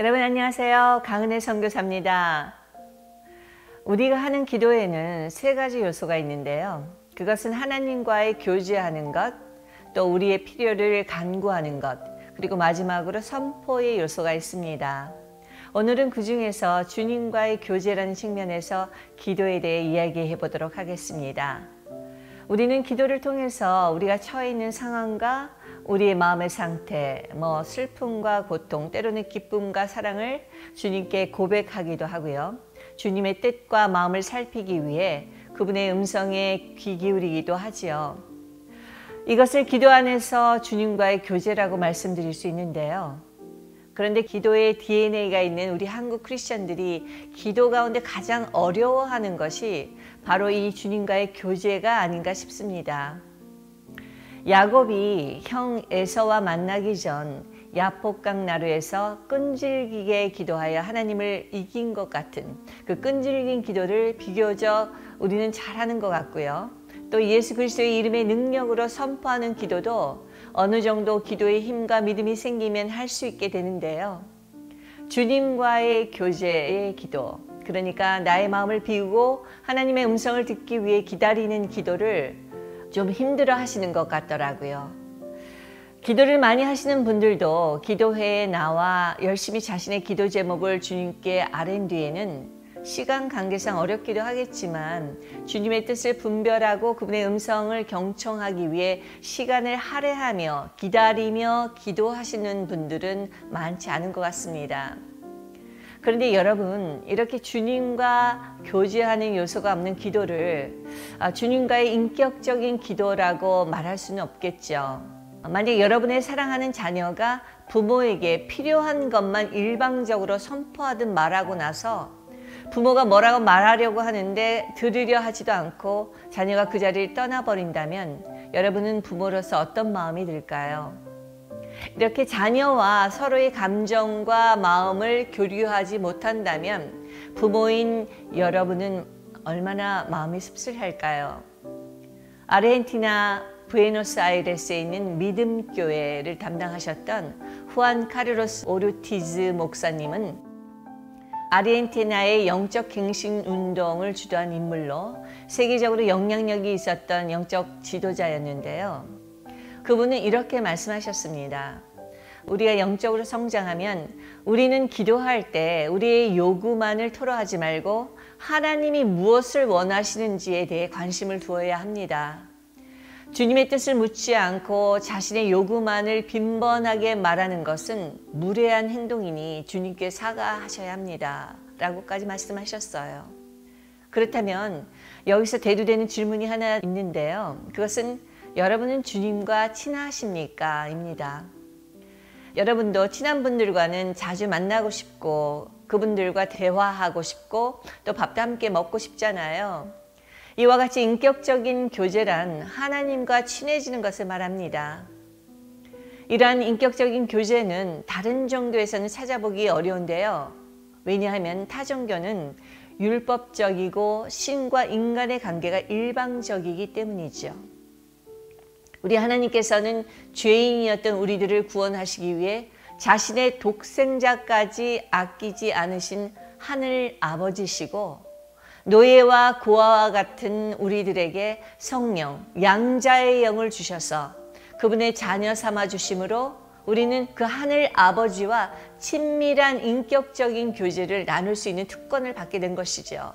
여러분 안녕하세요. 강은혜 선교사입니다. 우리가 하는 기도에는 세 가지 요소가 있는데요. 그것은 하나님과의 교제하는 것, 또 우리의 필요를 간구하는 것, 그리고 마지막으로 선포의 요소가 있습니다. 오늘은 그 중에서 주님과의 교제라는 측면에서 기도에 대해 이야기해 보도록 하겠습니다. 우리는 기도를 통해서 우리가 처해 있는 상황과 우리의 마음의 상태, 슬픔과 고통, 때로는 기쁨과 사랑을 주님께 고백하기도 하고요. 주님의 뜻과 마음을 살피기 위해 그분의 음성에 귀 기울이기도 하지요. 이것을 기도 안에서 주님과의 교제라고 말씀드릴 수 있는데요. 그런데 기도의 DNA가 있는 우리 한국 크리스천들이 기도 가운데 가장 어려워하는 것이 바로 이 주님과의 교제가 아닌가 싶습니다. 야곱이 형 에서와 만나기 전 야복강 나루에서 끈질기게 기도하여 하나님을 이긴 것 같은 그 끈질긴 기도를 비교적 우리는 잘하는 것 같고요. 또 예수 그리스도의 이름의 능력으로 선포하는 기도도 어느 정도 기도의 힘과 믿음이 생기면 할 수 있게 되는데요. 주님과의 교제의 기도, 그러니까 나의 마음을 비우고 하나님의 음성을 듣기 위해 기다리는 기도를 좀 힘들어 하시는 것 같더라고요. 기도를 많이 하시는 분들도 기도회에 나와 열심히 자신의 기도 제목을 주님께 아랜 뒤에는 시간 관계상 어렵기도 하겠지만 주님의 뜻을 분별하고 그분의 음성을 경청하기 위해 시간을 할애하며 기다리며 기도하시는 분들은 많지 않은 것 같습니다. 그런데 여러분, 이렇게 주님과 교제하는 요소가 없는 기도를 주님과의 인격적인 기도라고 말할 수는 없겠죠. 만약 여러분의 사랑하는 자녀가 부모에게 필요한 것만 일방적으로 선포하듯 말하고 나서 부모가 뭐라고 말하려고 하는데 들으려 하지도 않고 자녀가 그 자리를 떠나버린다면 여러분은 부모로서 어떤 마음이 들까요? 이렇게 자녀와 서로의 감정과 마음을 교류하지 못한다면 부모인 여러분은 얼마나 마음이 씁쓸할까요? 아르헨티나 부에노스아이레스에 있는 믿음교회를 담당하셨던 후안 카르로스 오르티즈 목사님은 아르헨티나의 영적 갱신 운동을 주도한 인물로 세계적으로 영향력이 있었던 영적 지도자였는데요. 그분은 이렇게 말씀하셨습니다. 우리가 영적으로 성장하면 우리는 기도할 때 우리의 요구만을 토로하지 말고 하나님이 무엇을 원하시는지에 대해 관심을 두어야 합니다. 주님의 뜻을 묻지 않고 자신의 요구만을 빈번하게 말하는 것은 무례한 행동이니 주님께 사과하셔야 합니다. 라고까지 말씀하셨어요. 그렇다면 여기서 대두되는 질문이 하나 있는데요. 그것은 여러분은 주님과 친하십니까? 입니다. 여러분도 친한 분들과는 자주 만나고 싶고 그분들과 대화하고 싶고 또 밥도 함께 먹고 싶잖아요. 이와 같이 인격적인 교제란 하나님과 친해지는 것을 말합니다. 이러한 인격적인 교제는 다른 종교에서는 찾아보기 어려운데요. 왜냐하면 타 종교는 율법적이고 신과 인간의 관계가 일방적이기 때문이죠. 우리 하나님께서는 죄인이었던 우리들을 구원하시기 위해 자신의 독생자까지 아끼지 않으신 하늘 아버지시고 노예와 고아와 같은 우리들에게 성령, 양자의 영을 주셔서 그분의 자녀 삼아 주심으로 우리는 그 하늘 아버지와 친밀한 인격적인 교제를 나눌 수 있는 특권을 받게 된 것이죠.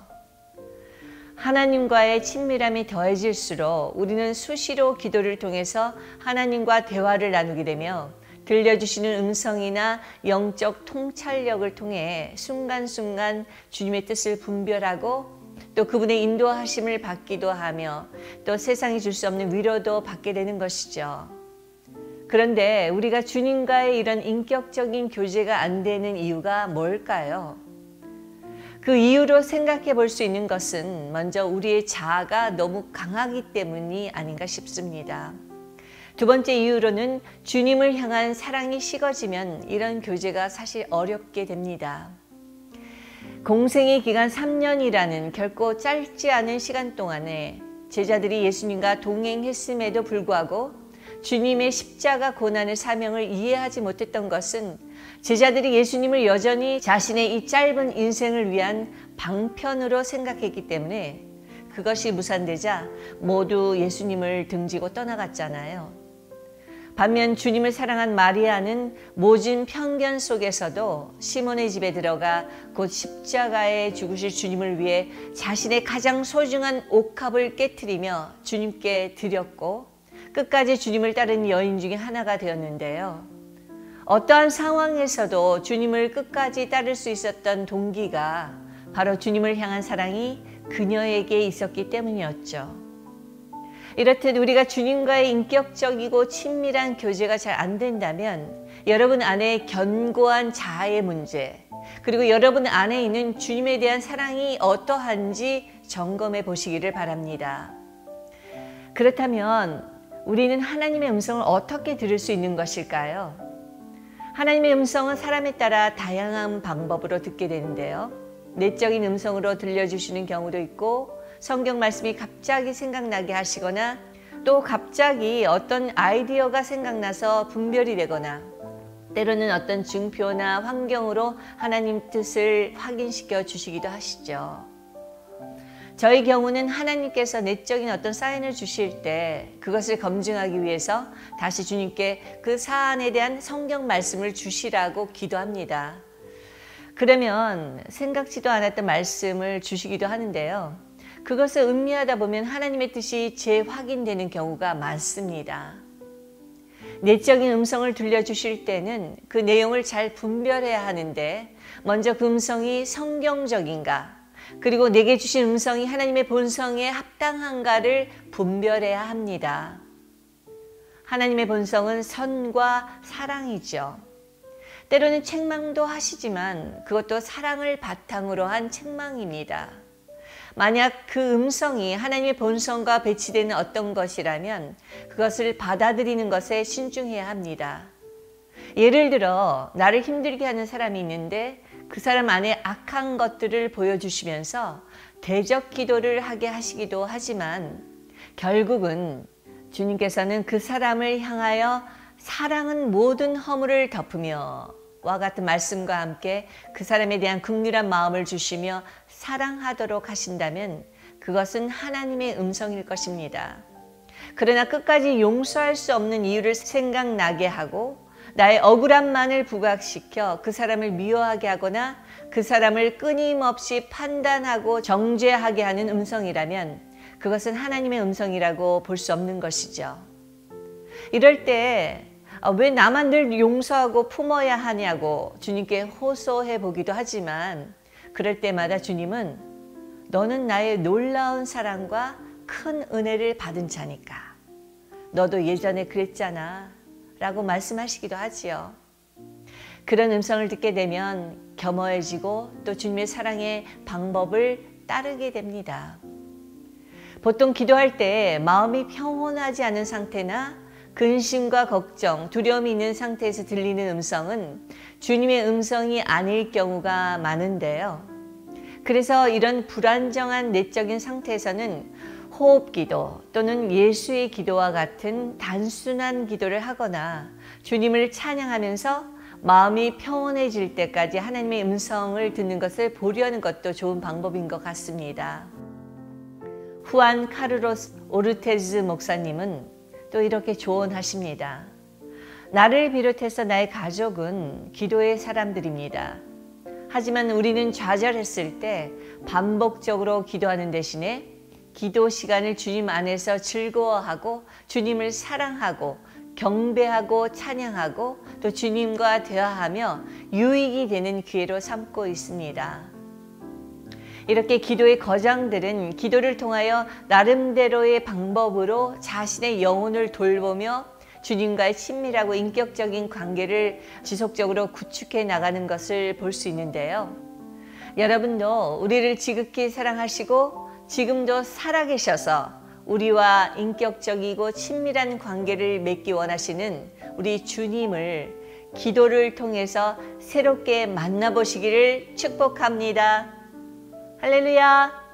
하나님과의 친밀함이 더해질수록 우리는 수시로 기도를 통해서 하나님과 대화를 나누게 되며 들려주시는 음성이나 영적 통찰력을 통해 순간순간 주님의 뜻을 분별하고 또 그분의 인도하심을 받기도 하며 또 세상이 줄 수 없는 위로도 받게 되는 것이죠. 그런데 우리가 주님과의 이런 인격적인 교제가 안 되는 이유가 뭘까요? 그 이유로 생각해 볼 수 있는 것은 먼저 우리의 자아가 너무 강하기 때문이 아닌가 싶습니다. 두 번째 이유로는 주님을 향한 사랑이 식어지면 이런 교제가 사실 어렵게 됩니다. 공생의 기간 3년이라는 결코 짧지 않은 시간 동안에 제자들이 예수님과 동행했음에도 불구하고 주님의 십자가 고난의 사명을 이해하지 못했던 것은 제자들이 예수님을 여전히 자신의 이 짧은 인생을 위한 방편으로 생각했기 때문에 그것이 무산되자 모두 예수님을 등지고 떠나갔잖아요. 반면 주님을 사랑한 마리아는 모진 편견 속에서도 시몬의 집에 들어가 곧 십자가에 죽으실 주님을 위해 자신의 가장 소중한 옥합을 깨트리며 주님께 드렸고 끝까지 주님을 따른 여인 중에 하나가 되었는데요. 어떠한 상황에서도 주님을 끝까지 따를 수 있었던 동기가 바로 주님을 향한 사랑이 그녀에게 있었기 때문이었죠. 이렇듯 우리가 주님과의 인격적이고 친밀한 교제가 잘 안 된다면 여러분 안에 견고한 자아의 문제, 그리고 여러분 안에 있는 주님에 대한 사랑이 어떠한지 점검해 보시기를 바랍니다. 그렇다면 우리는 하나님의 음성을 어떻게 들을 수 있는 것일까요? 하나님의 음성은 사람에 따라 다양한 방법으로 듣게 되는데요. 내적인 음성으로 들려주시는 경우도 있고 성경 말씀이 갑자기 생각나게 하시거나 또 갑자기 어떤 아이디어가 생각나서 분별이 되거나 때로는 어떤 증표나 환경으로 하나님 뜻을 확인시켜 주시기도 하시죠. 저희 경우는 하나님께서 내적인 어떤 사인을 주실 때 그것을 검증하기 위해서 다시 주님께 그 사안에 대한 성경 말씀을 주시라고 기도합니다. 그러면 생각지도 않았던 말씀을 주시기도 하는데요. 그것을 음미하다 보면 하나님의 뜻이 재확인되는 경우가 많습니다. 내적인 음성을 들려주실 때는 그 내용을 잘 분별해야 하는데 먼저 그 음성이 성경적인가 그리고 내게 주신 음성이 하나님의 본성에 합당한가를 분별해야 합니다. 하나님의 본성은 선과 사랑이죠. 때로는 책망도 하시지만 그것도 사랑을 바탕으로 한 책망입니다. 만약 그 음성이 하나님의 본성과 배치되는 어떤 것이라면 그것을 받아들이는 것에 신중해야 합니다. 예를 들어 나를 힘들게 하는 사람이 있는데 그 사람 안에 악한 것들을 보여주시면서 대적 기도를 하게 하시기도 하지만 결국은 주님께서는 그 사람을 향하여 사랑은 모든 허물을 덮으며 와 같은 말씀과 함께 그 사람에 대한 긍휼한 마음을 주시며 사랑하도록 하신다면 그것은 하나님의 음성일 것입니다. 그러나 끝까지 용서할 수 없는 이유를 생각나게 하고 나의 억울함만을 부각시켜 그 사람을 미워하게 하거나 그 사람을 끊임없이 판단하고 정죄하게 하는 음성이라면 그것은 하나님의 음성이라고 볼 수 없는 것이죠. 이럴 때 왜 나만 늘 용서하고 품어야 하냐고 주님께 호소해 보기도 하지만 그럴 때마다 주님은 너는 나의 놀라운 사랑과 큰 은혜를 받은 자니까 너도 예전에 그랬잖아 라고 말씀하시기도 하지요. 그런 음성을 듣게 되면 겸허해지고 또 주님의 사랑의 방법을 따르게 됩니다. 보통 기도할 때 마음이 평온하지 않은 상태나 근심과 걱정, 두려움이 있는 상태에서 들리는 음성은 주님의 음성이 아닐 경우가 많은데요. 그래서 이런 불안정한 내적인 상태에서는 호흡기도 또는 예수의 기도와 같은 단순한 기도를 하거나 주님을 찬양하면서 마음이 평온해질 때까지 하나님의 음성을 듣는 것을 보려는 것도 좋은 방법인 것 같습니다. 후안 카르로스 오르테즈 목사님은 또 이렇게 조언하십니다. 나를 비롯해서 나의 가족은 기도의 사람들입니다. 하지만 우리는 좌절했을 때 반복적으로 기도하는 대신에 기도 시간을 주님 안에서 즐거워하고 주님을 사랑하고 경배하고 찬양하고 또 주님과 대화하며 유익이 되는 기회로 삼고 있습니다. 이렇게 기도의 거장들은 기도를 통하여 나름대로의 방법으로 자신의 영혼을 돌보며 주님과의 친밀하고 인격적인 관계를 지속적으로 구축해 나가는 것을 볼 수 있는데요. 여러분도 우리를 지극히 사랑하시고 지금도 살아계셔서 우리와 인격적이고 친밀한 관계를 맺기 원하시는 우리 주님을 기도를 통해서 새롭게 만나보시기를 축복합니다. 할렐루야!